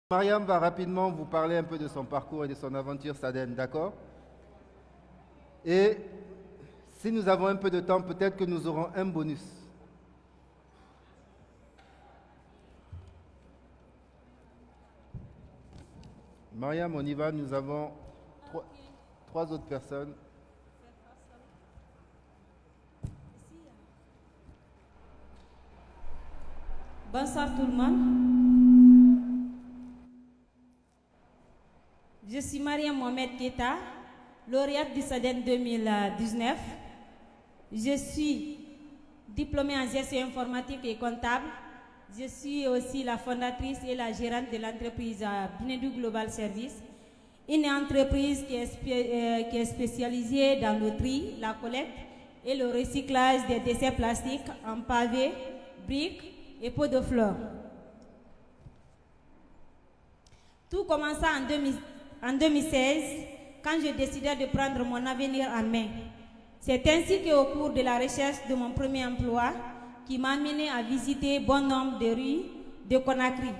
Mariam va rapidement vous parler un peu de son parcours et de son aventure SADEN, d'accord? Et si nous avons un peu de temps, peut-être que nous aurons un bonus. Mariam, on y va, nous avons trois autres personnes. Bonsoir tout le monde. Je suis Mariam Mohamed Keita, lauréate du SADEN 2019. Je suis diplômée en gestion informatique et comptable. Je suis aussi la fondatrice et la gérante de l'entreprise Binedu Global Service, une entreprise qui est spécialisée dans le tri, la collecte et le recyclage des déchets plastiques en pavés, briques et pots de fleurs. Tout commença en 2016 quand je décidais de prendre mon avenir en main. C'est ainsi qu'au cours de la recherche de mon premier emploi qui m'a amené à visiter bon nombre de rues de Conakry.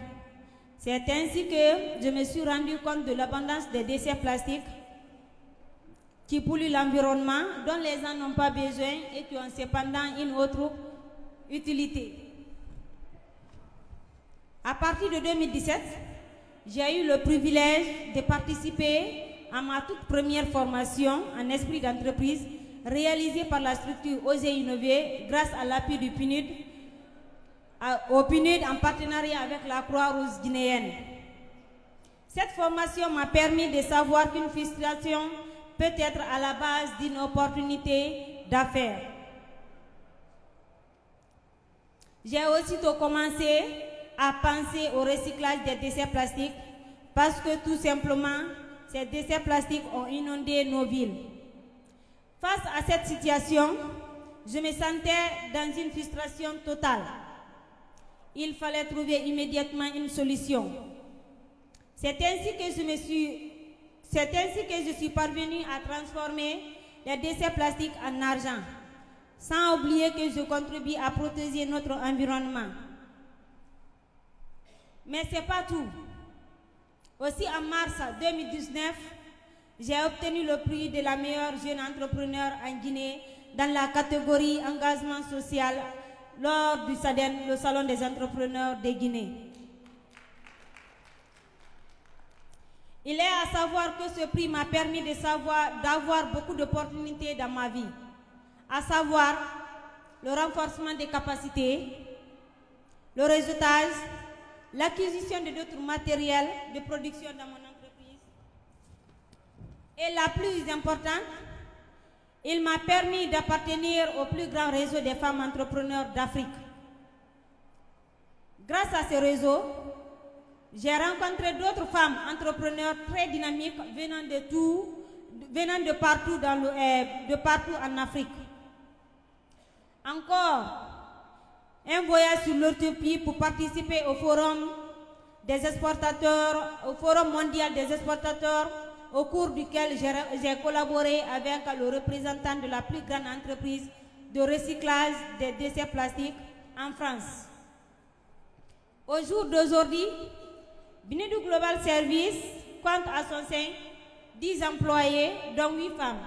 C'est ainsi que je me suis rendu compte de l'abondance des déchets plastiques qui polluent l'environnement, dont les gens n'ont pas besoin et qui ont cependant une autre utilité. À partir de 2017, j'ai eu le privilège de participer à ma toute première formation en esprit d'entreprise réalisée par la structure Oser Innover grâce à l'appui du PNUD, au PNUD en partenariat avec la Croix-Rouge guinéenne. Cette formation m'a permis de savoir qu'une frustration peut être à la base d'une opportunité d'affaires. J'ai aussitôt commencé à penser au recyclage des déchets plastiques parce que tout simplement, ces déchets plastiques ont inondé nos villes. Face à cette situation, je me sentais dans une frustration totale. Il fallait trouver immédiatement une solution. C'est ainsi que je suis parvenue à transformer les déchets plastiques en argent, sans oublier que je contribue à protéger notre environnement. Mais ce n'est pas tout. Aussi, en mars 2019, j'ai obtenu le prix de la meilleure jeune entrepreneur en Guinée dans la catégorie engagement social lors du SADEN, le Salon des entrepreneurs de Guinée. Il est à savoir que ce prix m'a permis d'avoir beaucoup d'opportunités dans ma vie, à savoir le renforcement des capacités, le réseautage, l'acquisition de d'autres matériels de production dans mon entreprise. Et la plus importante, il m'a permis d'appartenir au plus grand réseau des femmes entrepreneurs d'Afrique. Grâce à ce réseau, j'ai rencontré d'autres femmes entrepreneurs très dynamiques venant de partout, de partout en Afrique. Encore un voyage sur l'Éthiopie pour participer au forum des exportateurs, au forum mondial des exportateurs, au cours duquel j'ai collaboré avec le représentant de la plus grande entreprise de recyclage des déchets plastiques en France. Au jour d'aujourd'hui, Binedu Global Service compte à son sein 10 employés, dont 8 femmes,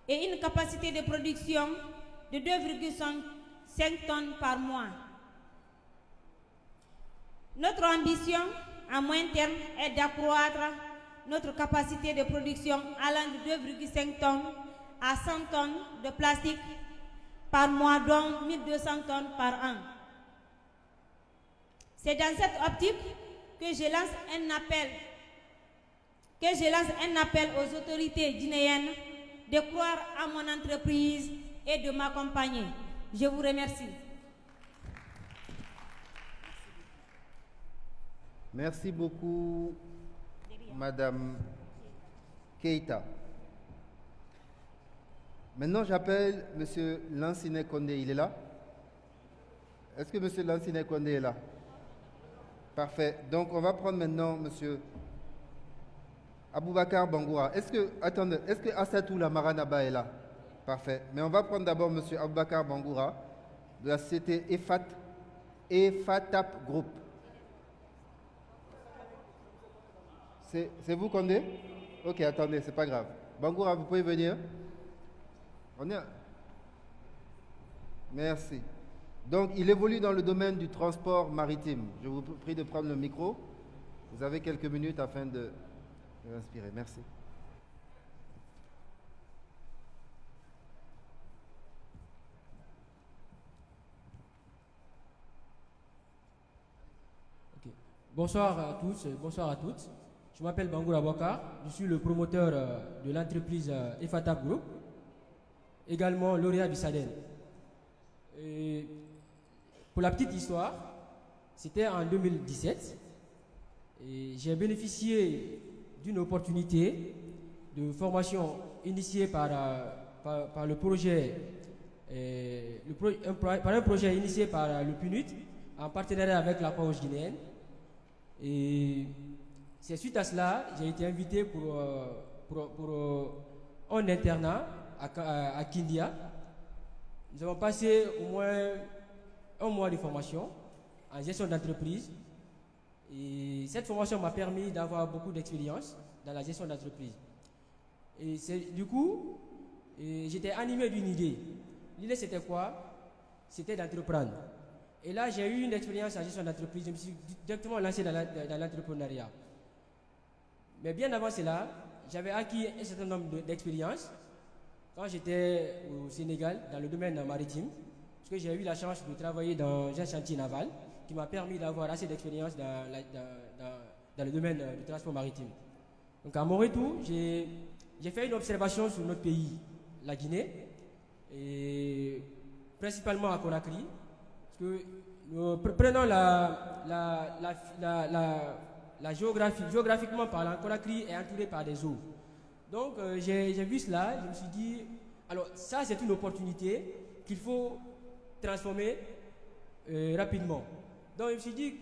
et une capacité de production de 2,5 tonnes par mois. Notre ambition à moyen terme est d'accroître notre capacité de production allant de 2,5 tonnes à 100 tonnes de plastique par mois, dont 1200 tonnes par an. C'est dans cette optique que je lance un appel aux autorités guinéennes de croire à mon entreprise et de m'accompagner. Je vous remercie. Merci beaucoup, Madame Keita. Maintenant, j'appelle Monsieur Lansine Kondé. Il est là? Est-ce que Monsieur Lansine Kondé est là? Parfait. Donc, on va prendre maintenant Monsieur Aboubakar Bangoura. Est-ce que Assatou Lamaranaba est là? Parfait. Mais on va prendre d'abord Monsieur Aboubakar Bangoura de la société EFATAP Group. C'est vous, Condé? Ok, attendez, c'est pas grave. Bangoura, vous pouvez venir. On est... Merci. Donc, il évolue dans le domaine du transport maritime. Je vous prie de prendre le micro. Vous avez quelques minutes afin de inspirer. Merci. Okay. Bonsoir à tous, bonsoir à toutes. Je m'appelle Bangoura Bokar. Je suis le promoteur de l'entreprise EFATAP Group, également lauréat du SADEN. Et pour la petite histoire, c'était en 2017 et j'ai bénéficié d'une opportunité de formation initiée par le projet, par un projet initié par le PNUD en partenariat avec la Croix-Rouge guinéenne. Et c'est suite à cela j'ai été invité pour un internat à Kindia. Nous avons passé au moins un mois de formation en gestion d'entreprise. Et cette formation m'a permis d'avoir beaucoup d'expérience dans la gestion d'entreprise. Et du coup, j'étais animé d'une idée. L'idée c'était quoi? C'était d'entreprendre. Et là, j'ai eu une expérience en gestion d'entreprise. Je me suis directement lancé dans l'entrepreneuriat. Mais bien avant cela, j'avais acquis un certain nombre d'expériences quand j'étais au Sénégal, dans le domaine maritime, parce que j'ai eu la chance de travailler dans un chantier naval qui m'a permis d'avoir assez d'expérience dans le domaine du transport maritime. Donc à mon retour, j'ai fait une observation sur notre pays, la Guinée, et principalement à Conakry, parce que prenons la géographie, géographiquement parlant, Conakry est entouré par des eaux. Donc j'ai vu cela, je me suis dit, alors ça c'est une opportunité qu'il faut transformer rapidement. Donc je me suis dit,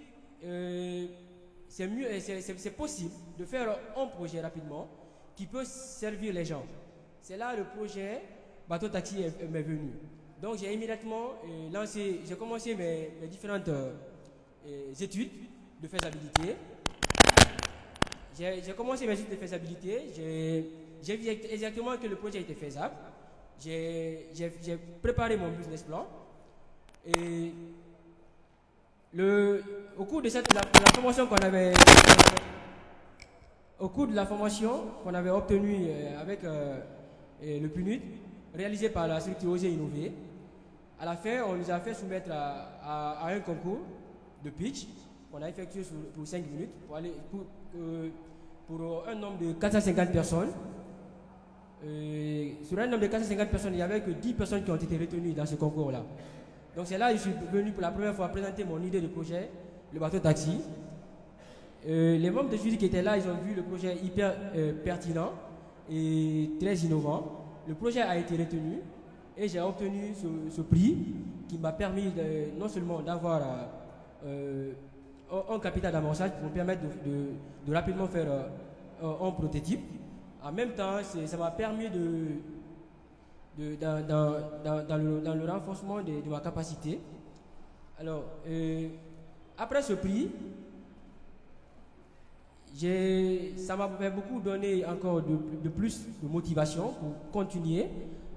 c'est possible de faire un projet rapidement qui peut servir les gens. C'est là le projet Bateau Taxi m'est venu. Donc j'ai immédiatement j'ai commencé mes différentes études de faisabilité. J'ai commencé mes études de faisabilité, j'ai vu exactement que le projet était faisable. J'ai préparé mon business plan et au cours de la formation qu'on avait obtenue avec le PNUD, réalisé par la structure Oser Innover, à la fin, on nous a fait soumettre à un concours de pitch qu'on a effectué pour 5 minutes pour un nombre de 450 personnes. Sur un nombre de 450 personnes, il n'y avait que 10 personnes qui ont été retenues dans ce concours-là. Donc c'est là que je suis venu pour la première fois présenter mon idée de projet, le bateau taxi. Les membres de jury qui étaient là, ils ont vu le projet hyper pertinent et très innovant. Le projet a été retenu et j'ai obtenu ce prix qui m'a permis non seulement d'avoir un capital d'amorçage pour me permettre de rapidement faire un prototype. En même temps, ça m'a permis dans le renforcement de ma capacité. Alors, après ce prix, ça m'a beaucoup donné encore de plus de motivation pour continuer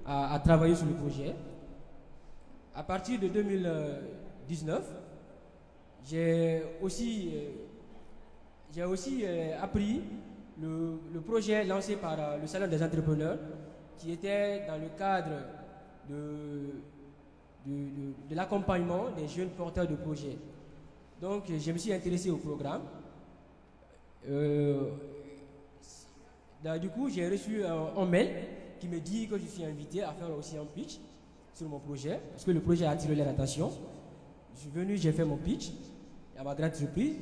à travailler sur le projet. À partir de 2019, j'ai aussi appris le projet lancé par le Salon des entrepreneurs qui était dans le cadre de l'accompagnement des jeunes porteurs de projets. Donc je me suis intéressé au programme. Du coup, j'ai reçu un mail qui me dit que je suis invité à faire aussi un pitch sur mon projet, parce que le projet a attiré leur attention. Je suis venu, j'ai fait mon pitch, et à ma grande surprise,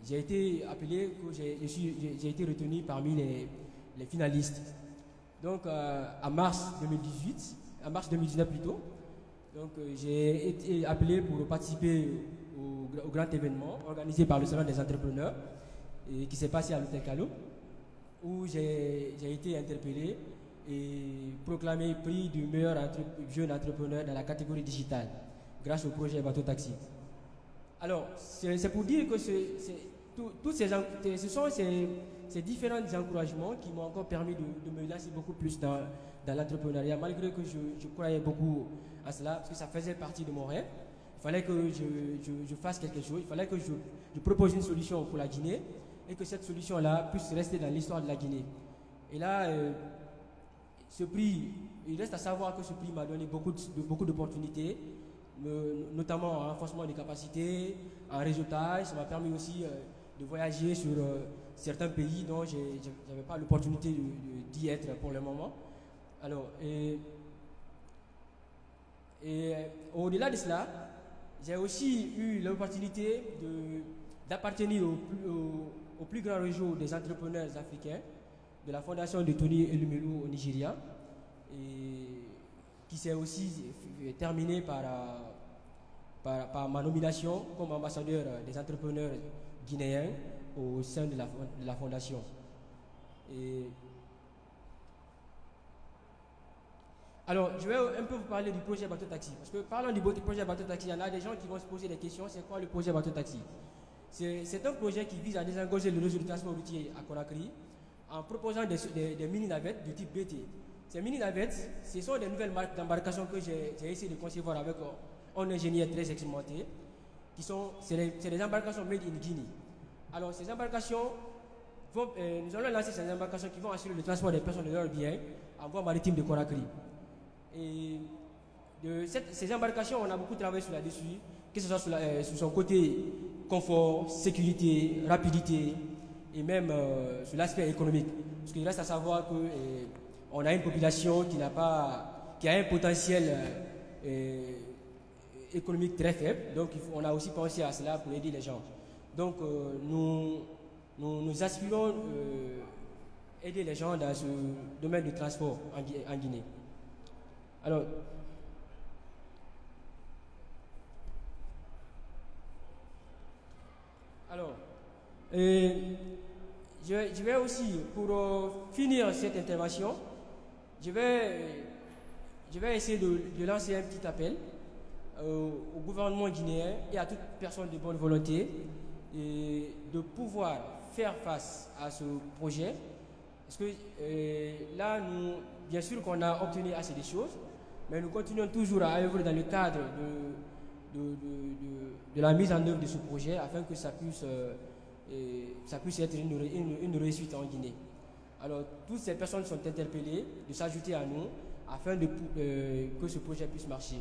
j'ai été appelé, j'ai été retenu parmi les finalistes. Donc, en mars 2019 plutôt, donc j'ai été appelé pour participer au grand événement organisé par le Salon des entrepreneurs et qui s'est passé à l'hôtel Calo, où j'ai été interpellé et proclamé prix du meilleur jeune entrepreneur dans la catégorie digitale grâce au projet Bateau Taxi. Alors, c'est pour dire que ce sont ces différents encouragements qui m'ont encore permis de me lancer beaucoup plus dans l'entrepreneuriat, malgré que je croyais beaucoup à cela, parce que ça faisait partie de mon rêve. Il fallait que je fasse quelque chose, il fallait que je propose une solution pour la Guinée et que cette solution-là puisse rester dans l'histoire de la Guinée. Et là, ce prix, il reste à savoir que ce prix m'a donné beaucoup d'opportunités, notamment en renforcement des capacités, en réseautage. Ça m'a permis aussi de voyager sur certains pays dont je n'avais pas l'opportunité d'y être pour le moment. Alors, et au-delà de cela, j'ai aussi eu l'opportunité d'appartenir au plus grand réseau des entrepreneurs africains de la fondation de Tony Elumelu au Nigeria, et qui s'est aussi terminé par ma nomination comme ambassadeur des entrepreneurs guinéens au sein de la fondation. Alors, je vais un peu vous parler du projet Bateau Taxi. Parce que parlant du projet Bateau Taxi, il y en a des gens qui vont se poser des questions. C'est quoi le projet Bateau Taxi? C'est un projet qui vise à désengorger le réseau de transport routier à Conakry en proposant des mini-navettes du type BT. Ces mini-navettes, ce sont des nouvelles marques d'embarcation que j'ai essayé de concevoir avec un ingénieur très expérimenté. C'est des embarcations made in Guinea. Alors, ces embarcations, nous allons lancer ces embarcations qui vont assurer le transport des personnes et de leurs biens en voie maritime de Conakry. Et ces embarcations, on a beaucoup travaillé là-dessus, que ce soit sur son côté confort, sécurité, rapidité et même sur l'aspect économique. Parce qu'il reste à savoir qu'on a une population qui a un potentiel économique très faible. Donc on a aussi pensé à cela pour aider les gens. Donc nous aspirons aider les gens dans ce domaine du transport en Guinée. Alors, je vais aussi, pour finir cette intervention, je vais essayer de lancer un petit appel au gouvernement guinéen et à toute personne de bonne volonté et de pouvoir faire face à ce projet. Parce que là, bien sûr qu'on a obtenu assez de choses, mais nous continuons toujours à œuvrer dans le cadre de la mise en œuvre de ce projet afin que ça puisse être une réussite en Guinée. Alors, toutes ces personnes sont interpellées de s'ajouter à nous afin que ce projet puisse marcher.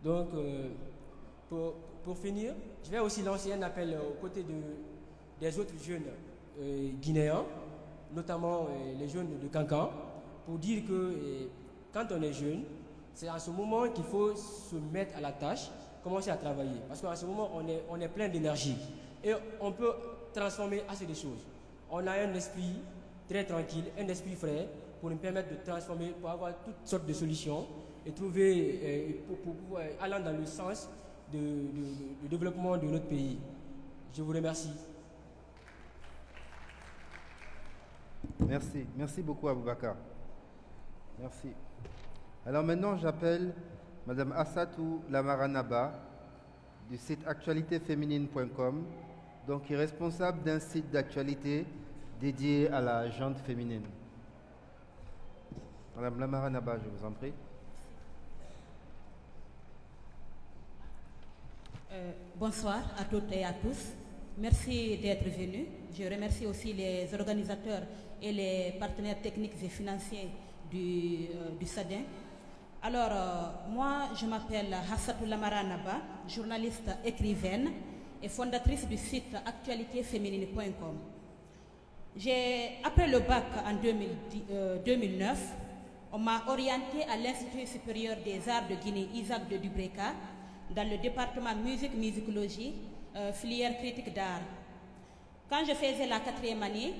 Donc, pour finir, je vais aussi lancer un appel aux côtés des autres jeunes guinéens, notamment les jeunes de Cancan, pour dire que quand on est jeune, c'est en ce moment qu'il faut se mettre à la tâche, commencer à travailler. Parce qu'en ce moment, on est plein d'énergie et on peut transformer assez de choses. On a un esprit très tranquille, un esprit frais pour nous permettre de transformer, pour avoir toutes sortes de solutions et trouver, allant dans le sens du développement de notre pays. Je vous remercie. Merci beaucoup Aboubakar. Merci. Alors maintenant, j'appelle Madame Assatou Lamaranaba du site actualitéféminine.com, donc qui est responsable d'un site d'actualité dédié à la gente féminine. Madame Lamaranaba, je vous en prie. Bonsoir à toutes et à tous. Merci d'être venus. Je remercie aussi les organisateurs et les partenaires techniques et financiers du SADEN. Alors, moi, je m'appelle Hassatou Lamaranaba, journaliste écrivaine et fondatrice du site actualitéféminine.com. Après le bac en 2009, on m'a orientée à l'Institut supérieur des arts de Guinée, Isaac de Dubreka, dans le département musicologie, filière critique d'art. Quand je faisais la 4e année,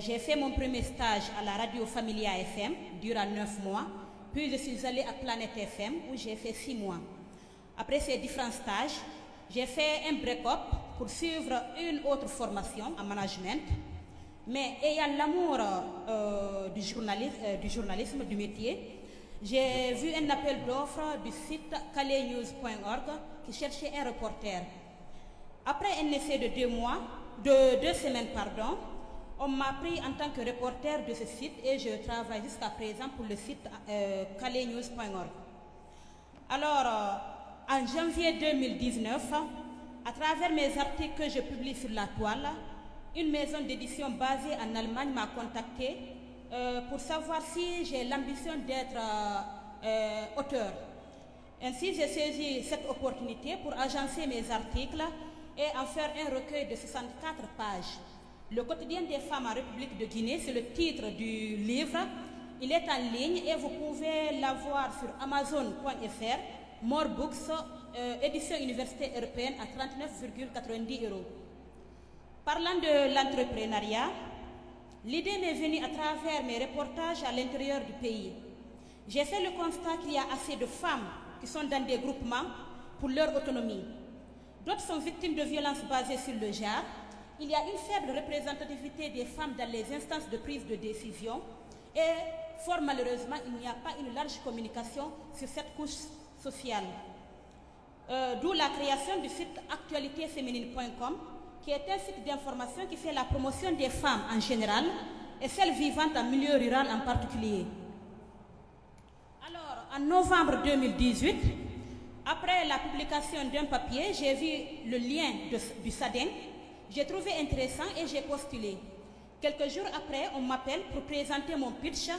j'ai fait mon premier stage à la radio Familia FM durant 9 mois, puis je suis allée à Planète FM où j'ai fait 6 mois. Après ces différents stages, j'ai fait un break-up pour suivre une autre formation en management, mais ayant l'amour du journalisme, du métier, j'ai vu un appel d'offres du site kalenews.org qui cherchait un reporter. Après un essai de 2 semaines, on m'a pris en tant que reporter de ce site et je travaille jusqu'à présent pour le site kalenews.org. Alors, en janvier 2019, à travers mes articles que je publie sur la toile, une maison d'édition basée en Allemagne m'a contacté pour savoir si j'ai l'ambition d'être auteur. Ainsi, j'ai saisi cette opportunité pour agencer mes articles et en faire un recueil de 64 pages. Le quotidien des femmes en République de Guinée, c'est le titre du livre. Il est en ligne et vous pouvez l'avoir sur amazon.fr, More Books, édition Université européenne à 39,90 €. Parlant de l'entrepreneuriat, l'idée m'est venue à travers mes reportages à l'intérieur du pays. J'ai fait le constat qu'il y a assez de femmes qui sont dans des groupements pour leur autonomie. D'autres sont victimes de violences basées sur le genre. Il y a une faible représentativité des femmes dans les instances de prise de décision et fort malheureusement, il n'y a pas une large communication sur cette couche sociale. D'où la création du site actualitéféminine.com, qui est un site d'information qui fait la promotion des femmes en général et celles vivantes en milieu rural en particulier. Alors, en novembre 2018, après la publication d'un papier, j'ai vu le lien du SADEN. J'ai trouvé intéressant et j'ai postulé. Quelques jours après, on m'appelle pour présenter mon pitch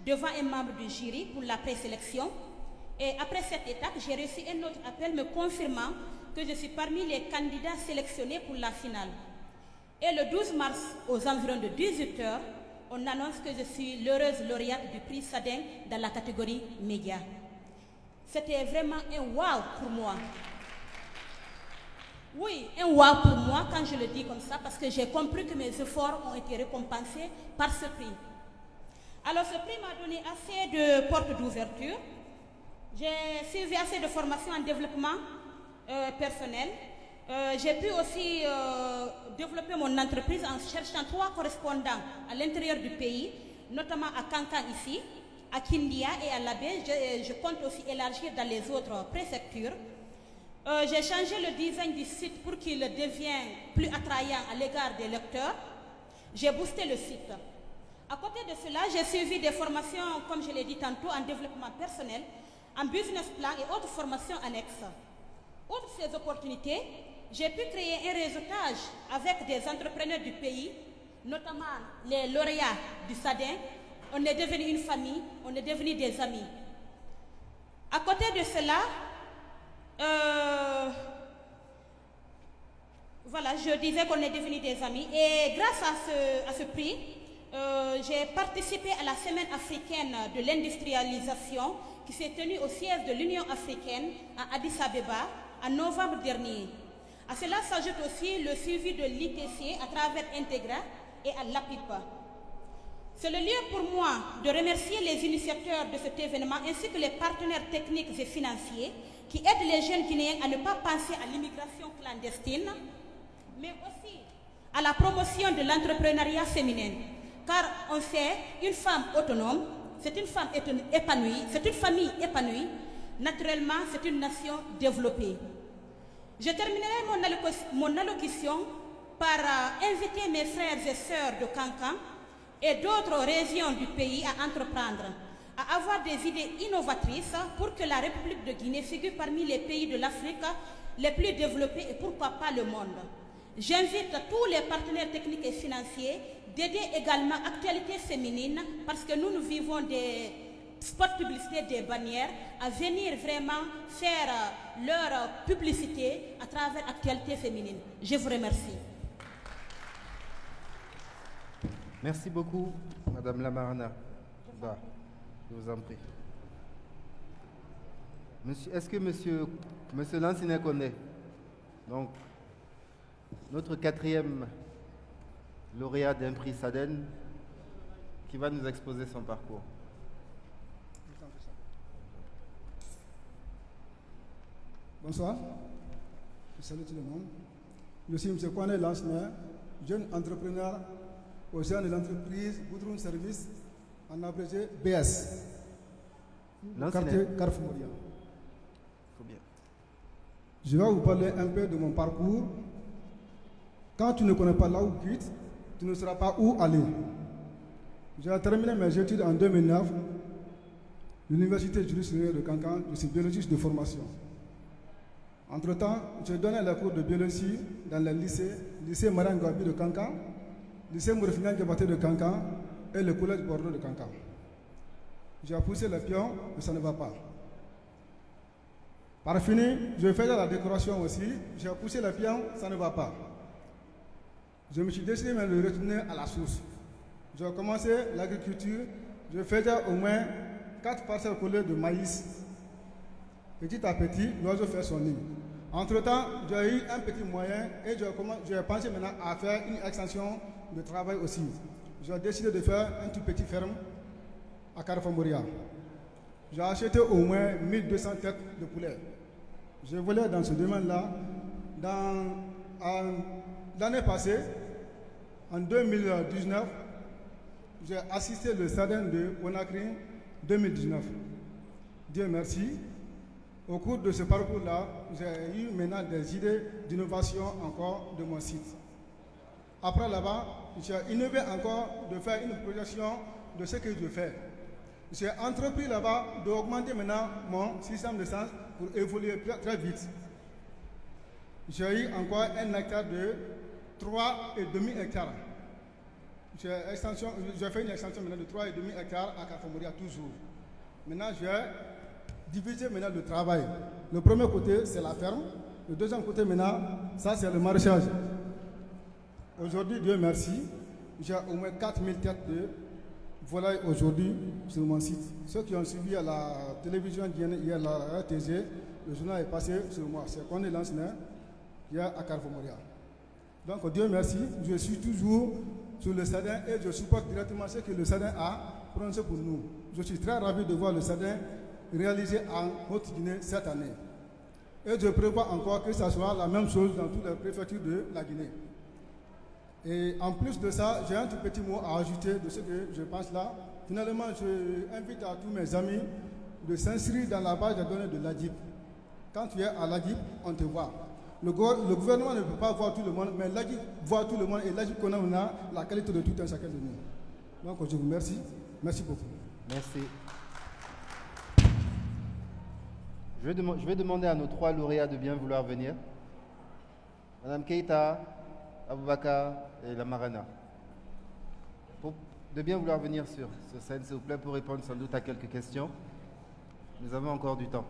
devant un membre du jury pour la présélection. Et après cette étape, j'ai reçu un autre appel me confirmant que je suis parmi les candidats sélectionnés pour la finale. Et le 12 mars, aux environs de 18 h, on annonce que je suis l'heureuse lauréate du prix SADEN dans la catégorie médias. C'était vraiment un wow pour moi. Oui, un wow pour moi quand je le dis comme ça, parce que j'ai compris que mes efforts ont été récompensés par ce prix. Alors ce prix m'a donné assez de portes d'ouverture. J'ai suivi assez de formations en développement personnel. J'ai pu aussi développer mon entreprise en cherchant 3 correspondants à l'intérieur du pays, notamment à Kankan ici, à Kindia et à Labé. Je compte aussi élargir dans les autres préfectures. J'ai changé le design du site pour qu'il devienne plus attrayant à l'égard des lecteurs. J'ai boosté le site. À côté de cela, j'ai suivi des formations, comme je l'ai dit tantôt, en développement personnel, en business plan et autres formations annexes. Outre ces opportunités, j'ai pu créer un réseautage avec des entrepreneurs du pays, notamment les lauréats du SADEN. On est devenu une famille, on est devenu des amis. À côté de cela, voilà, je disais qu'on est devenus des amis. Et grâce à ce prix, j'ai participé à la semaine africaine de l'industrialisation qui s'est tenue au siège de l'Union africaine à Addis Abeba en novembre dernier. À cela s'ajoute aussi le suivi de l'ITC à travers Integra et à l'APIPA. C'est le lieu pour moi de remercier les initiateurs de cet événement ainsi que les partenaires techniques et financiers qui aident les jeunes Guinéens à ne pas penser à l'immigration clandestine, mais aussi à la promotion de l'entrepreneuriat féminin. Car on sait, une femme autonome, c'est une femme épanouie, c'est une famille épanouie, naturellement c'est une nation développée. Je terminerai mon allocution par inviter mes frères et sœurs de Kankan et d'autres régions du pays à entreprendre, à avoir des idées innovatrices pour que la République de Guinée figure parmi les pays de l'Afrique les plus développés et pourquoi pas le monde. J'invite tous les partenaires techniques et financiers d'aider également Actualité Féminine parce que nous vivons des spots publicitaires, des bannières, à venir vraiment faire leur publicité à travers Actualité Féminine. Je vous remercie. Merci beaucoup, Madame Lamarana. Je vous en prie. Est-ce que Monsieur Lansina connaît donc notre 4e lauréat d'un prix SADEN qui va nous exposer son parcours. Bonsoir, je salue tout le monde. Je suis M. Kwane Lansner, jeune entrepreneur au sein de l'entreprise Boudroun Service, en abrégé BS, quartier Carrefour Moria. Faut bien. Je vais vous parler un peu de mon parcours. Quand tu ne connais pas là où tu quittes, tu ne sauras pas où aller. J'ai terminé mes études en 2009, l'Université Julius Nyerere de Kankan, je suis biologiste de formation. Entre-temps, j'ai donné les cours de biologie dans les lycée Marin Gabi de Kankan, lycée Mourefina Diabaté de Kankan et le collège Bordeaux de Kankan. J'ai poussé les pions, mais ça ne va pas. Par fini, je faisais la décoration aussi, j'ai poussé les pions, ça ne va pas. Je me suis décidé de retourner à la source. J'ai commencé l'agriculture, je faisais au moins 4 parcelles collées de maïs. Petit à petit, l'oiseau fait son nid. Entre-temps, j'ai eu un petit moyen et j'ai pensé maintenant à faire une extension de travail aussi. J'ai décidé de faire une toute petite ferme à Carrefour Moria. J'ai acheté au moins 1200 têtes de poulet. Je voulais dans ce domaine-là. L'année passée, en 2019, j'ai assisté le Saden de Conakry 2019. Dieu merci. Au cours de ce parcours-là, j'ai eu maintenant des idées d'innovation encore de mon site. Après là-bas, j'ai innové encore de faire une projection de ce que je fais. J'ai entrepris là-bas d'augmenter maintenant mon système de sens pour évoluer très vite. J'ai eu encore un hectare de 3,5 hectares. J'ai fait une extension maintenant de 3,5 hectares à Carrefour Moria toujours. Maintenant, j'ai divisé maintenant le travail. Le premier côté, c'est la ferme. Le deuxième côté, maintenant, ça, c'est le maraîchage. Aujourd'hui, Dieu merci, j'ai au moins 4000 têtes de volailles aujourd'hui sur mon site. Ceux qui ont suivi à la télévision hier, la RTG, le journal est passé sur moi. C'est Koné Lansner, qui est à Carrefour Moria. Donc, Dieu merci, je suis toujours sur le Sadin et je supporte directement ce que le Sadin a prononcé pour nous. Je suis très ravi de voir le Sadin réalisé en Haute-Guinée cette année. Et je prévois encore que ça soit la même chose dans toutes les préfectures de la Guinée. Et en plus de ça, j'ai un tout petit mot à ajouter de ce que je pense là. Finalement, je invite à tous mes amis de s'inscrire dans la base de données de l'ADIP. Quand tu es à l'ADIP, on te voit. Le gouvernement ne peut pas voir tout le monde, mais l'ADIP voit tout le monde et l'ADIP connaît la qualité de tout un chacun de nous. Donc je vous remercie. Merci beaucoup. Merci. Je vais demander à nos 3 lauréats de bien vouloir venir. Madame Keita, Aboubakar et la Marana. De bien vouloir venir sur scène, s'il vous plaît, pour répondre sans doute à quelques questions. Nous avons encore du temps.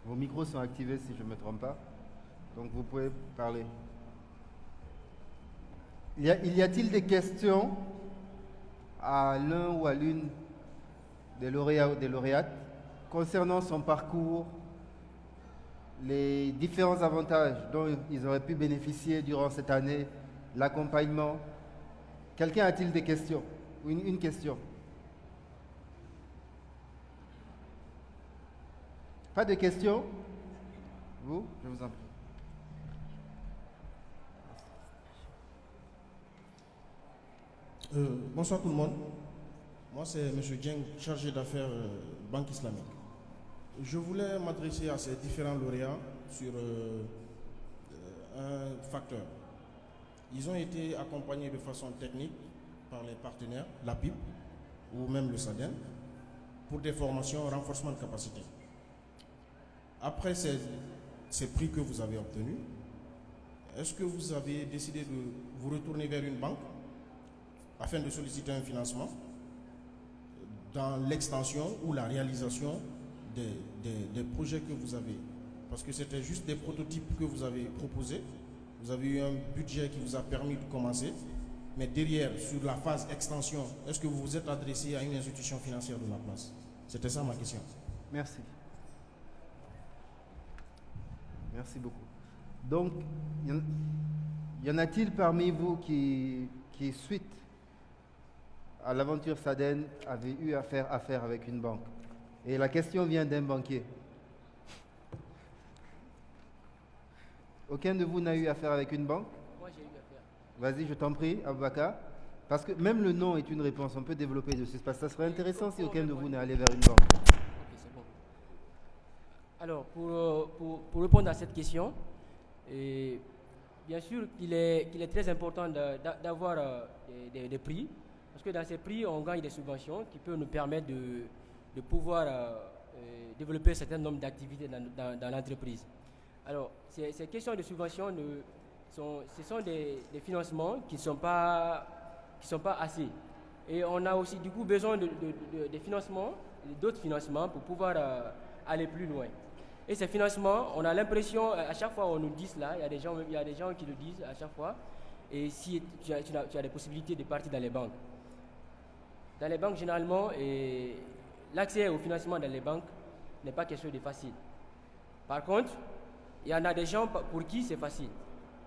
Vos micros sont activés si je ne me trompe pas. Donc vous pouvez parler. Y a-t-il des questions à l'un ou à l'une des lauréats ou des lauréates concernant son parcours, les différents avantages dont ils auraient pu bénéficier durant cette année, l'accompagnement? Quelqu'un a-t-il des questions ou une question? Pas de questions? Vous? Je vous en prie. Bonsoir tout le monde. Moi, c'est M. Dieng, chargé d'affaires Banque Islamique. Je voulais m'adresser à ces différents lauréats sur un facteur. Ils ont été accompagnés de façon technique par les partenaires, la PIP ou même le SADEN, pour des formations renforcement de capacité. Après ces prix que vous avez obtenus, est-ce que vous avez décidé de vous retourner vers une banque afin de solliciter un financement dans l'extension ou la réalisation des projets que vous avez? Parce que c'était juste des prototypes que vous avez proposés. Vous avez eu un budget qui vous a permis de commencer. Mais derrière, sur la phase extension, est-ce que vous vous êtes adressé à une institution financière de la place? C'était ça ma question. Merci. Merci beaucoup. Donc, y en a-t-il parmi vous qui suite à l'aventure Saden, avait eu à faire affaire avec une banque? Et la question vient d'un banquier. Aucun de vous n'a eu affaire avec une banque? Moi, j'ai eu affaire. Vas-y, je t'en prie, Aboubakar. Parce que même le nom est une réponse, on peut développer dessus. Parce que ça serait intéressant si aucun de vous n'est allé vers une banque. Ok, c'est bon. Alors, pour répondre à cette question, bien sûr qu'il est très important d'avoir des prix, parce que dans ces prix, on gagne des subventions qui peuvent nous permettre de pouvoir développer un certain nombre d'activités dans l'entreprise. Alors, ces questions de subventions, ce sont des financements qui ne sont pas assez. Et on a aussi du coup besoin de financements, d'autres financements pour pouvoir aller plus loin. Et ces financements, on a l'impression, à chaque fois on nous dit cela, il y a des gens qui le disent à chaque fois, et si tu as des possibilités de partir dans les banques. Dans les banques, généralement, l'accès au financement dans les banques n'est pas quelque chose de facile. Par contre, il y en a des gens pour qui c'est facile.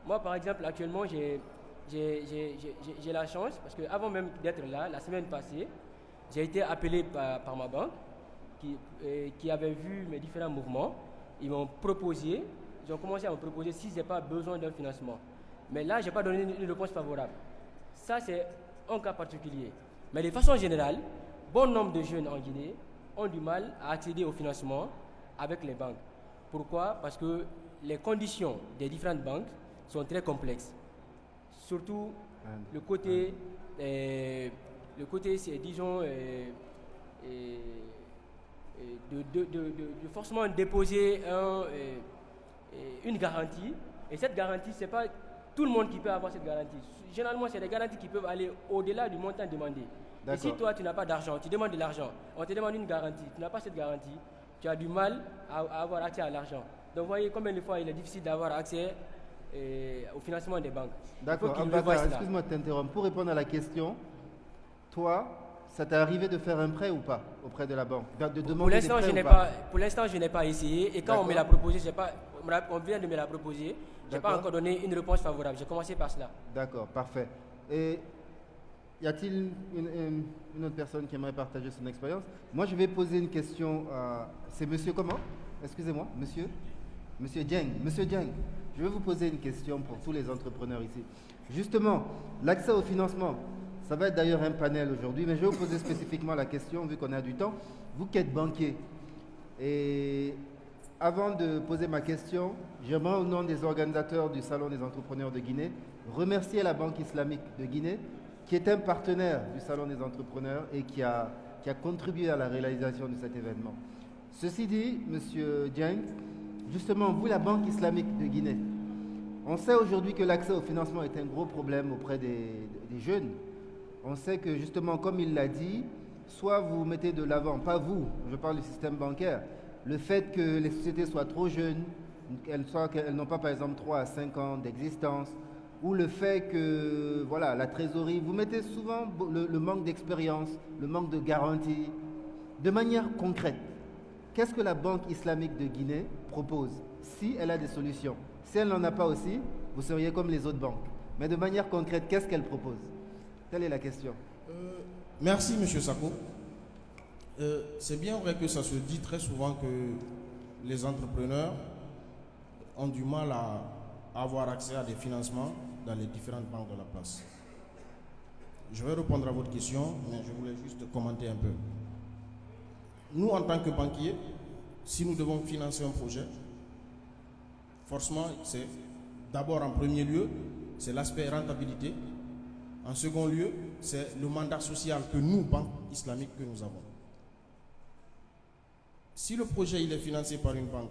Moi, par exemple, actuellement, j'ai la chance, parce qu'avant même d'être là, la semaine passée, j'ai été appelé par ma banque qui avait vu mes différents mouvements. Ils ont commencé à me proposer si je n'ai pas besoin d'un financement. Mais là, je n'ai pas donné une réponse favorable. Ça, c'est un cas particulier. Mais de façon générale, bon nombre de jeunes en Guinée ont du mal à accéder au financement avec les banques. Pourquoi? Parce que les conditions des différentes banques sont très complexes. Surtout le côté, c'est, disons, de forcément déposer une garantie. Et cette garantie, ce n'est pas tout le monde qui peut avoir cette garantie. Généralement, c'est des garanties qui peuvent aller au-delà du montant demandé. Et si toi, tu n'as pas d'argent, tu demandes de l'argent, on te demande une garantie, tu n'as pas cette garantie, tu as du mal à avoir accès à l'argent. Donc, vous voyez combien de fois il est difficile d'avoir accès au financement des banques. D'accord, excuse-moi de t'interrompre. Pour répondre à la question, toi, ça t'est arrivé de faire un prêt ou pas auprès de la banque? Pour l'instant, je n'ai pas essayé. Et quand on me l'a proposé, on vient de me la proposer, je n'ai pas encore donné une réponse favorable. J'ai commencé par cela. D'accord, parfait. Et y a-t-il une autre personne qui aimerait partager son expérience? Moi, je vais poser une question. C'est monsieur comment? Excusez-moi, monsieur Dieng. Monsieur Dieng, je vais vous poser une question pour tous les entrepreneurs ici. Justement, l'accès au financement, ça va être d'ailleurs un panel aujourd'hui, mais je vais vous poser spécifiquement la question, vu qu'on a du temps. Vous qui êtes banquier, et avant de poser ma question, j'aimerais au nom des organisateurs du Salon des entrepreneurs de Guinée, remercier la Banque islamique de Guinée, qui est un partenaire du Salon des entrepreneurs et qui a contribué à la réalisation de cet événement. Ceci dit, monsieur Dieng, justement, vous, la Banque islamique de Guinée, on sait aujourd'hui que l'accès au financement est un gros problème auprès des jeunes. On sait que justement, comme il l'a dit, soit vous mettez de l'avant, pas vous, je parle du système bancaire, le fait que les sociétés soient trop jeunes, qu'elles n'ont pas par exemple 3 à 5 ans d'existence, ou le fait que voilà, la trésorerie, vous mettez souvent le manque d'expérience, le manque de garantie. De manière concrète, qu'est-ce que la Banque islamique de Guinée propose si elle a des solutions? Si elle n'en a pas aussi, vous seriez comme les autres banques. Mais de manière concrète, qu'est-ce qu'elle propose? Telle est la question. Merci, M. Sako. C'est bien vrai que ça se dit très souvent que les entrepreneurs ont du mal à avoir accès à des financements dans les différentes banques de la place. Je vais répondre à votre question, mais je voulais juste commenter un peu. Nous, en tant que banquiers, si nous devons financer un projet, forcément, c'est d'abord en premier lieu, c'est l'aspect rentabilité. En second lieu, c'est le mandat social que nous, banques islamiques, que nous avons. Si le projet il est financé par une banque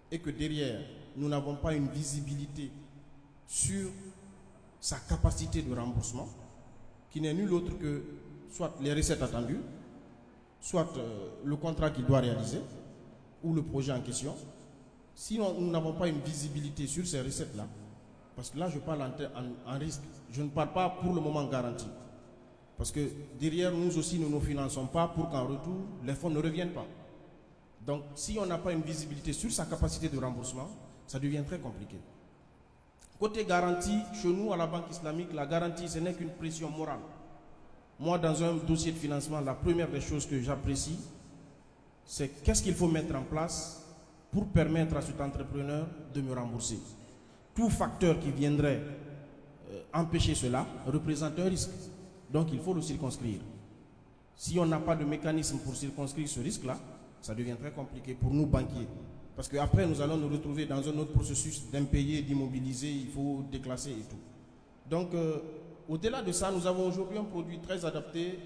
et que derrière, nous n'avons pas une visibilité sur sa capacité de remboursement, qui n'est nul autre que soit les recettes attendues, soit le contrat qu'il doit réaliser, ou le projet en question, si nous n'avons pas une visibilité sur ces recettes-là, parce que là je parle en risque, je ne parle pas pour le moment garanti, parce que derrière nous aussi nous ne nous finançons pas pour qu'en retour les fonds ne reviennent pas. Donc si on n'a pas une visibilité sur sa capacité de remboursement, ça devient très compliqué. Côté garantie, chez nous à la Banque islamique, la garantie ce n'est qu'une pression morale. Moi dans un dossier de financement, la première des choses que j'apprécie, c'est qu'est-ce qu'il faut mettre en place pour permettre à cet entrepreneur de me rembourser. tout facteur qui viendrait empêcher cela représente un risque. Donc il faut le circonscrire. Si on n'a pas de mécanisme pour circonscrire ce risque-là, ça devient très compliqué pour nous banquiers. Parce qu'après, nous allons nous retrouver dans un autre processus d'impayé, d'immobiliser, il faut déclasser et tout. Donc, au-delà de ça, nous avons aujourd'hui un produit très adapté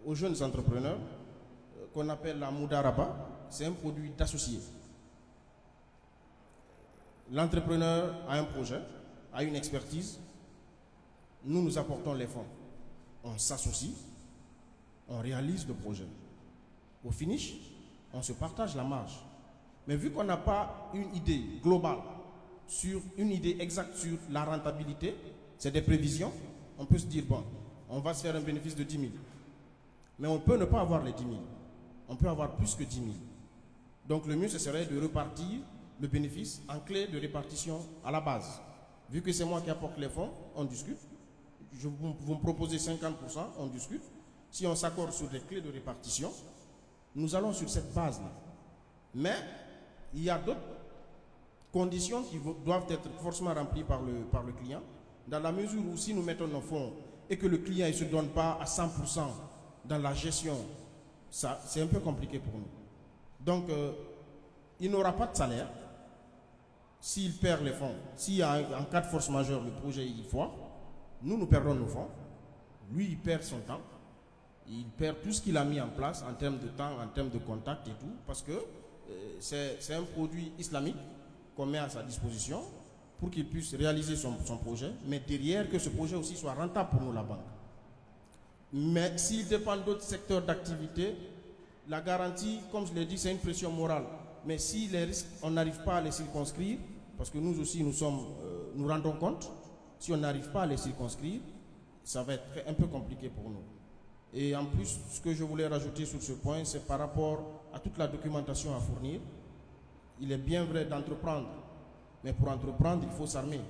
aux jeunes entrepreneurs qu'on appelle la Moudaraba. C'est un produit d'associé. L'entrepreneur a un projet, a une expertise. Nous, nous apportons les fonds. On s'associe, on réalise le projet. Au finish, on se partage la marge. Mais vu qu'on n'a pas une idée globale, une idée exacte sur la rentabilité, c'est des prévisions, on peut se dire, bon, on va se faire un bénéfice de 10 000. Mais on peut ne pas avoir les 10 000. On peut avoir plus que 10 000. Donc le mieux, ce serait de repartir le bénéfice en clé de répartition à la base. Vu que c'est moi qui apporte les fonds, on discute. Vous me proposez 50%, on discute. Si on s'accorde sur des clés de répartition, nous allons sur cette base-là. Mais il y a d'autres conditions qui doivent être forcément remplies par le client, dans la mesure où si nous mettons nos fonds et que le client ne se donne pas à 100% dans la gestion, ça, c'est un peu compliqué pour nous. Donc, il n'aura pas de salaire s'il perd les fonds. S'il y a en cas de force majeure, le projet il foire, nous perdons nos fonds, lui il perd son temps, il perd tout ce qu'il a mis en place en termes de temps, en termes de contact et tout, parce que c'est un produit islamique qu'on met à sa disposition pour qu'il puisse réaliser son projet, mais derrière que ce projet aussi soit rentable pour nous, la banque. Mais s'il dépend d'autres secteurs d'activité, la garantie, comme je l'ai dit, c'est une pression morale. Mais si les risques, on n'arrive pas à les circonscrire, parce que nous aussi, nous rendons compte, si on n'arrive pas à les circonscrire, ça va être un peu compliqué pour nous. Et en plus, ce que je voulais rajouter sur ce point, c'est par rapport à toute la documentation à fournir. Il est bien vrai d'entreprendre, mais pour entreprendre, il faut s'armer.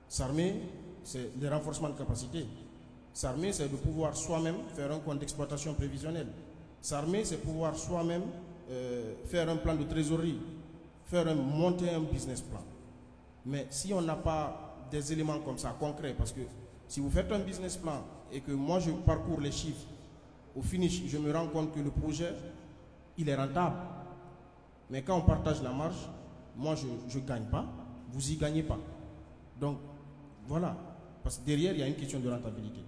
S'armer, c'est le renforcement de capacité. S'armer, c'est de pouvoir soi-même faire un compte d'exploitation prévisionnel. S'armer, c'est pouvoir soi-même faire un plan de trésorerie, monter un business plan. Mais si on n'a pas des éléments comme ça, concrets, parce que si vous faites un business plan et que moi je parcours les chiffres, au finish, je me rends compte que le projet, il est rentable. Mais quand on partage la marge, moi je ne gagne pas, vous n'y gagnez pas. Donc voilà, parce que derrière, il y a une question de rentabilité.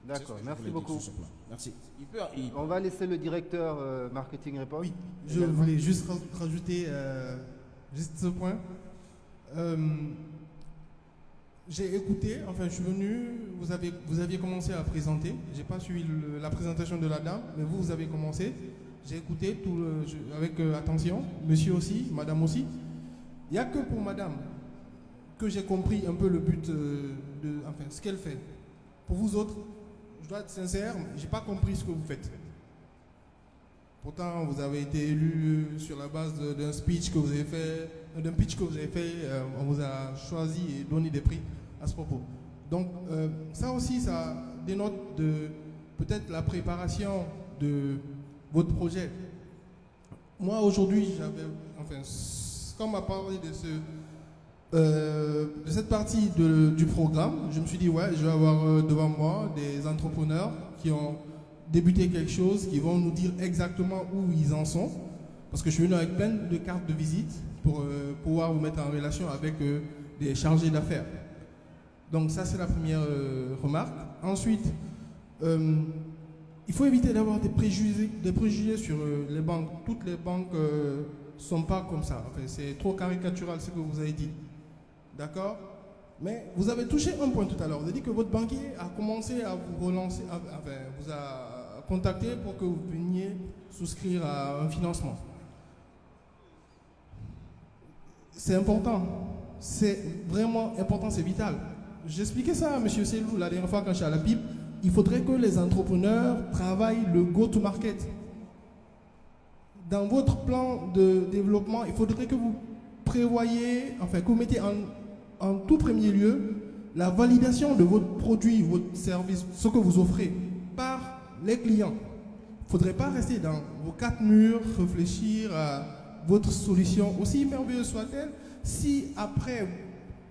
D'accord, merci beaucoup. Merci. On va laisser le directeur marketing répondre. Oui, je voulais juste rajouter juste ce point. J'ai écouté, enfin je suis venu, vous aviez commencé à présenter, j'ai pas suivi la présentation de la dame, mais vous avez commencé, j'ai écouté avec attention, monsieur aussi, madame aussi. Il n'y a que pour madame que j'ai compris un peu le but enfin ce qu'elle fait. Pour vous autres, je dois être sincère, je n'ai pas compris ce que vous faites. Pourtant, vous avez été élu sur la base d'un speech que vous avez fait, d'un pitch que vous avez fait, on vous a choisi et donné des prix à ce propos. Donc, ça aussi, ça dénote de peut-être la préparation de votre projet. Moi, aujourd'hui, quand on m'a parlé de cette partie du programme, je me suis dit, ouais, je vais avoir devant moi des entrepreneurs qui ont débuté quelque chose, qui vont nous dire exactement où ils en sont. Parce que je suis venu avec plein de cartes de visite pour pouvoir vous mettre en relation avec des chargés d'affaires. Donc ça, c'est la première remarque. Ensuite, il faut éviter d'avoir des préjugés sur les banques. Toutes les banques ne sont pas comme ça. Enfin, c'est trop caricatural ce que vous avez dit. D'accord? Mais vous avez touché un point tout à l'heure. Vous avez dit que votre banquier a commencé à vous relancer, vous a contacté pour que vous veniez souscrire à un financement. C'est important. C'est vraiment important, c'est vital. J'expliquais ça à M. Selou la dernière fois quand j'étais à la PIB. Il faudrait que les entrepreneurs travaillent le go-to-market. Dans votre plan de développement, il faudrait que vous prévoyez, enfin que vous mettez en tout premier lieu la validation de votre produit, votre service, ce que vous offrez par les clients. Il ne faudrait pas rester dans vos quatre murs, réfléchir à votre solution, aussi merveilleuse soit-elle, Si après,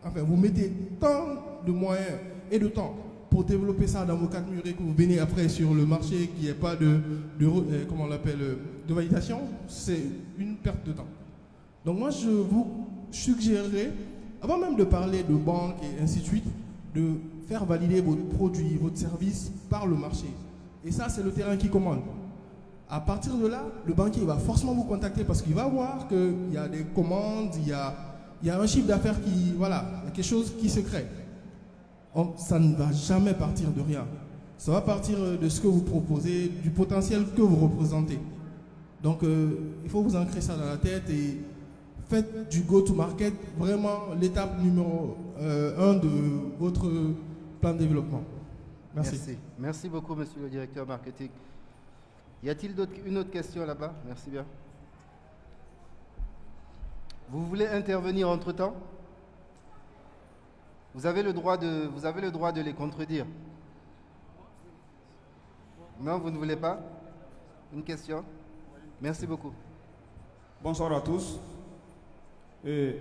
enfin, vous mettez tant de moyens et de temps pour développer ça dans vos 4 murs et que vous venez après sur le marché qu'il n'y ait pas comment on l'appelle, de validation, c'est une perte de temps. Donc moi, je vous suggérerais, avant même de parler de banque et ainsi de suite, de faire valider votre produit, votre service par le marché. Et ça, c'est le terrain qui commande. À partir de là, le banquier va forcément vous contacter parce qu'il va voir qu'il y a des commandes, il y a un chiffre d'affaires qui, voilà, il y a quelque chose qui se crée. Ça ne va jamais partir de rien. Ça va partir de ce que vous proposez, du potentiel que vous représentez. Donc, il faut vous ancrer ça dans la tête et faites du go-to-market vraiment l'étape numéro 1 de votre plan de développement. Merci. Merci beaucoup, monsieur le directeur marketing. Y a-t-il une autre question là-bas? Merci bien. Vous voulez intervenir entre-temps? Vous avez le droit de les contredire. Non, vous ne voulez pas? Une question? Merci beaucoup. Bonsoir à tous. Et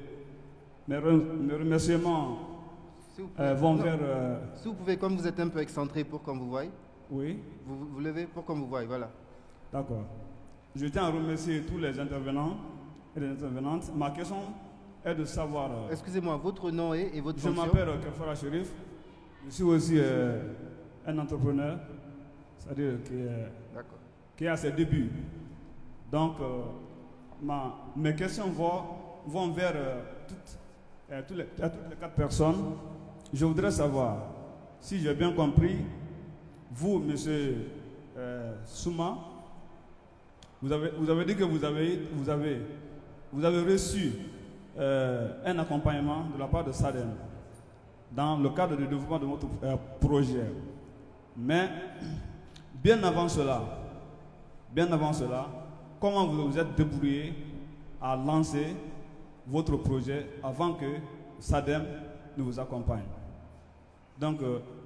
mes remerciements vont vers... Si vous pouvez, comme vous êtes un peu excentré pour qu'on vous voie. Oui. Vous levez pour qu'on vous voie, voilà. D'accord. Je tiens à remercier tous les intervenants et les intervenantes. Ma question est de savoir... Excusez-moi, votre nom et votre fonction? Je m'appelle Kefara Sherif. Je suis aussi un entrepreneur, c'est-à-dire qui est à ses débuts. Donc, mes questions vont vers toutes les 4 personnes. Je voudrais savoir, si j'ai bien compris, vous, monsieur Souma, vous avez dit que vous avez reçu un accompagnement de la part de SADEN dans le cadre du développement de votre projet. Mais bien avant cela, comment vous vous êtes débrouillé à lancer votre projet avant que SADEM ne vous accompagne? Donc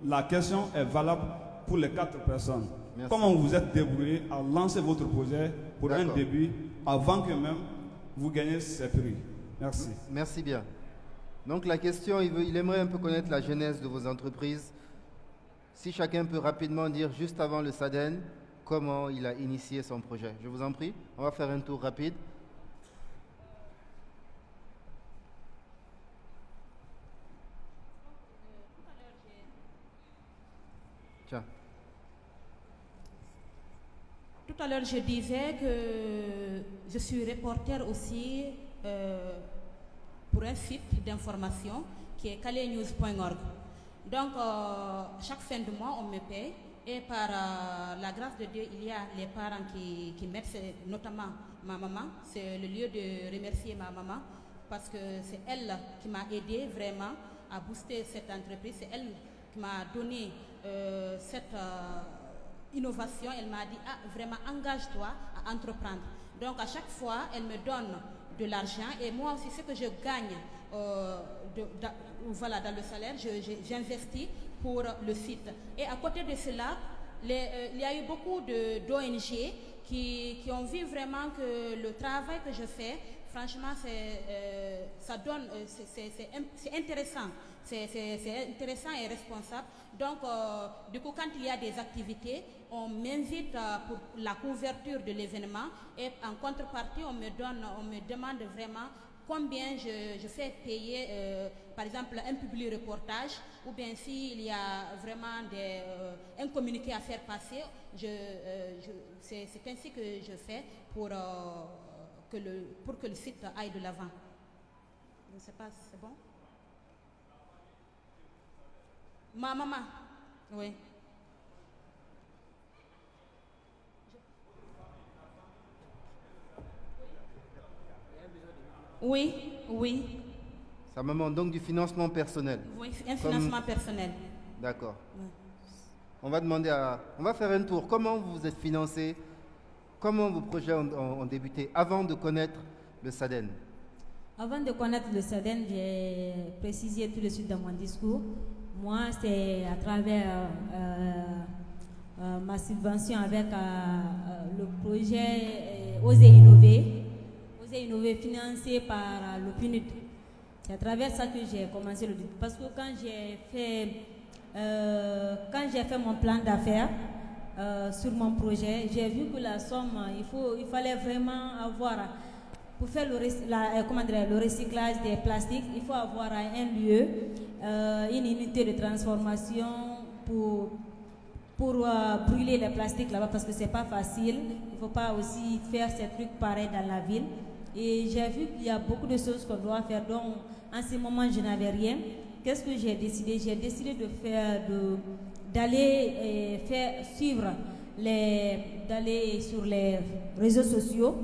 la question est valable pour les 4 personnes. Merci. Comment vous vous êtes débrouillé à lancer votre projet pour un début avant que même vous gagnez ces prix? Merci. Merci bien. Donc la question, il aimerait un peu connaître la genèse de vos entreprises. Si chacun peut rapidement dire juste avant le SADEN comment il a initié son projet. Je vous en prie, on va faire un tour rapide. Tiens. Tout à l'heure, je disais que je suis reporter aussi pour un site d'information qui est calenews.org. Donc, chaque fin de mois, on me paye. Et par la grâce de Dieu, il y a les parents qui mettent, notamment ma maman. C'est le lieu de remercier ma maman parce que c'est elle qui m'a aidé vraiment à booster cette entreprise. C'est elle qui m'a donné cette innovation. Elle m'a dit, vraiment, engage-toi à entreprendre. Donc, à chaque fois, elle me donne de l'argent et moi aussi, ce que je gagne dans le salaire, j'investis pour le site. Et à côté de cela, il y a eu beaucoup d'ONG qui ont vu vraiment que le travail que je fais, franchement, ça donne, c'est intéressant. C'est intéressant et responsable. Donc, du coup, quand il y a des activités, on m'invite pour la couverture de l'événement et en contrepartie, on me demande vraiment combien je fais payer, par exemple, un public reportage ou bien s'il y a vraiment un communiqué à faire passer, c'est ainsi que je fais pour que le site aille de l'avant. Je ne sais pas si c'est bon. Ma maman, oui. Oui. Sa maman, donc du financement personnel. Oui, un financement personnel. D'accord. Oui. On va faire un tour. Comment vous êtes financé? Comment vos projets ont débuté avant de connaître le SADEN? Avant de connaître le SADEN, j'ai précisé tout de suite dans mon discours. Moi, c'est à travers ma subvention avec le projet Oser Innover financé par le PNUD. C'est à travers ça que j'ai commencé le... Parce que quand j'ai fait mon plan d'affaires sur mon projet, j'ai vu que la somme, il fallait vraiment avoir... Pour faire le recyclage des plastiques, il faut avoir un lieu, une unité de transformation pour brûler les plastiques là-bas parce que c'est pas facile. Il ne faut pas aussi faire ces trucs pareils dans la ville. Et j'ai vu qu'il y a beaucoup de choses qu'on doit faire. Donc, en ce moment, je n'avais rien. Qu'est-ce que j'ai décidé? J'ai décidé d'aller d'aller sur les réseaux sociaux.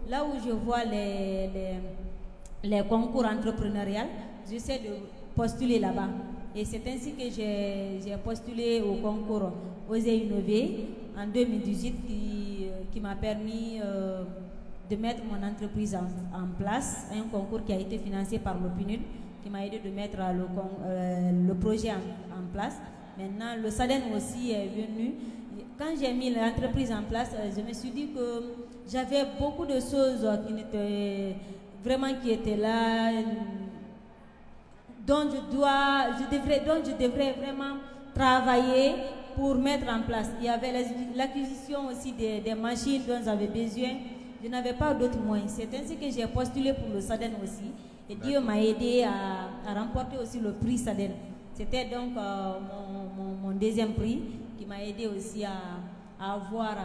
Là où je vois les concours entrepreneuriaux, j'essaie de postuler là-bas. Et c'est ainsi que j'ai postulé au concours Oser Innover en 2018 qui m'a permis de mettre mon entreprise en place. Un concours qui a été financé par le PNUD qui m'a aidé de mettre le projet en place. Maintenant, le SADEN aussi est venu. Quand j'ai mis l'entreprise en place, je me suis dit que j'avais beaucoup de choses qui étaient là, dont je devrais vraiment travailler pour mettre en place. Il y avait l'acquisition aussi des machines dont j'avais besoin. Je n'avais pas d'autres moyens. C'est ainsi que j'ai postulé pour le SADEN aussi. Et Dieu m'a aidé à remporter aussi le prix SADEN. C'était donc mon deuxième prix qui m'a aidé aussi à avoir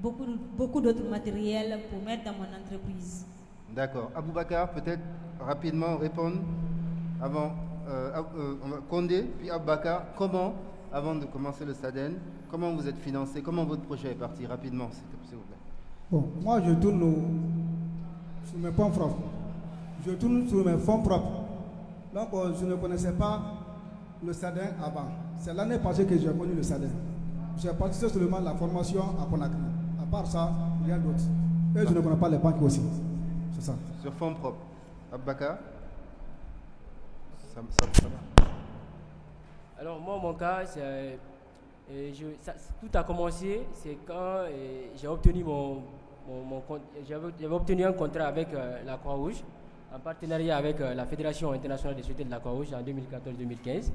beaucoup d'autres matériels pour mettre dans mon entreprise. D'accord. Aboubakar, peut-être rapidement répondre avant Condé, puis Aboubakar, comment, avant de commencer le SADEN, comment vous êtes financé, comment votre projet est parti rapidement, s'il vous plaît. Bon, moi je tourne sur mes fonds propres. Donc je ne connaissais pas le SADEN avant. C'est l'année passée que j'ai connu le SADEN. J'ai participé seulement à la formation à Conakry. À part ça, rien d'autre. Et je ne connais pas les banques aussi. C'est ça. Sur fonds propres. Aboubakar, ça va. Alors moi, mon cas, tout a commencé, c'est quand j'ai obtenu j'avais obtenu un contrat avec la Croix-Rouge, en partenariat avec la Fédération internationale des sociétés de la Croix-Rouge en 2014-2015.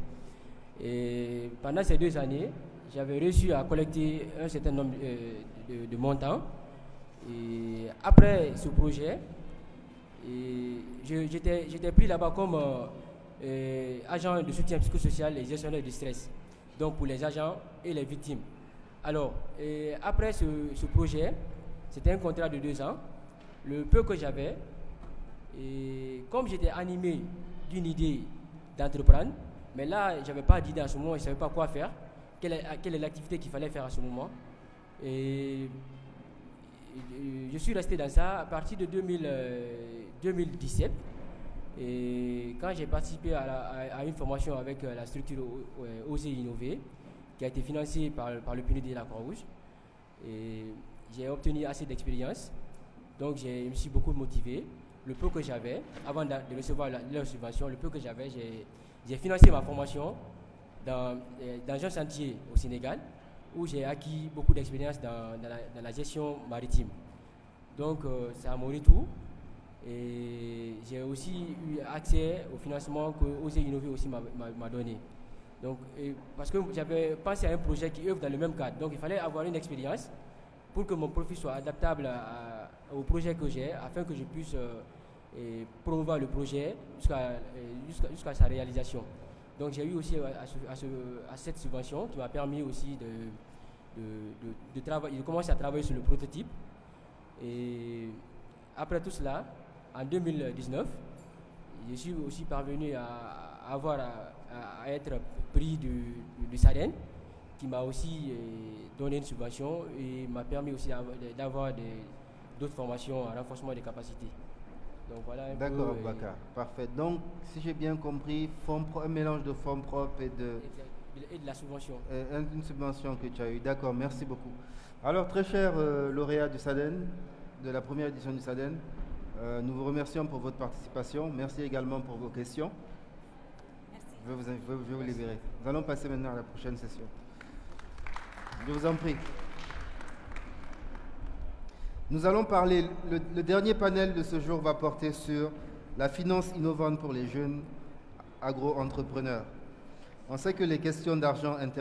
Et pendant ces 2 années, j'avais réussi à collecter un certain nombre de montants. Et après ce projet, j'étais pris là-bas comme agent de soutien psychosocial et gestionnaire du stress, donc pour les agents et les victimes. Alors, après ce projet, c'était un contrat de 2 ans. Le peu que j'avais, et comme j'étais animé d'une idée d'entreprendre, mais là, je n'avais pas d'idée à ce moment, je ne savais pas quoi faire, quelle est l'activité qu'il fallait faire à ce moment. Et je suis resté dans ça à partir de 2017. Et quand j'ai participé à une formation avec la structure Oser Innover, qui a été financée par le PNUD et la Croix-Rouge, et j'ai obtenu assez d'expérience, donc je me suis beaucoup motivé. Le peu que j'avais, avant de recevoir leur subvention, le peu que j'avais, j'ai financé ma formation dans un chantier au Sénégal, où j'ai acquis beaucoup d'expérience dans la gestion maritime. Donc c'est à mon retour. Et j'ai aussi eu accès au financement que Oser Innover aussi m'a donné. Donc, parce que j'avais pensé à un projet qui œuvre dans le même cadre. Donc il fallait avoir une expérience pour que mon profil soit adaptable au projet que j'ai, afin que je puisse promouvoir le projet jusqu'à sa réalisation. Donc j'ai eu aussi à cette subvention qui m'a permis aussi de commencer à travailler sur le prototype. Et après tout cela, en 2019, je suis aussi parvenu à être pris du SADEN, qui m'a aussi donné une subvention et m'a permis aussi d'avoir d'autres formations en renforcement des capacités. Donc voilà. D'accord, Bakar, parfait. Donc, si j'ai bien compris, un mélange de fonds propres et de la subvention. Une subvention que tu as eue. D'accord, merci beaucoup. Alors, très cher lauréat du SADEN, de la première édition du SADEN, nous vous remercions pour votre participation. Merci également pour vos questions. Merci. Je vais vous libérer. Nous allons passer maintenant à la prochaine session. Je vous en prie. Nous allons parler, le dernier panel de ce jour va porter sur la finance innovante pour les jeunes agro-entrepreneurs. On sait que les questions d'argent intéressent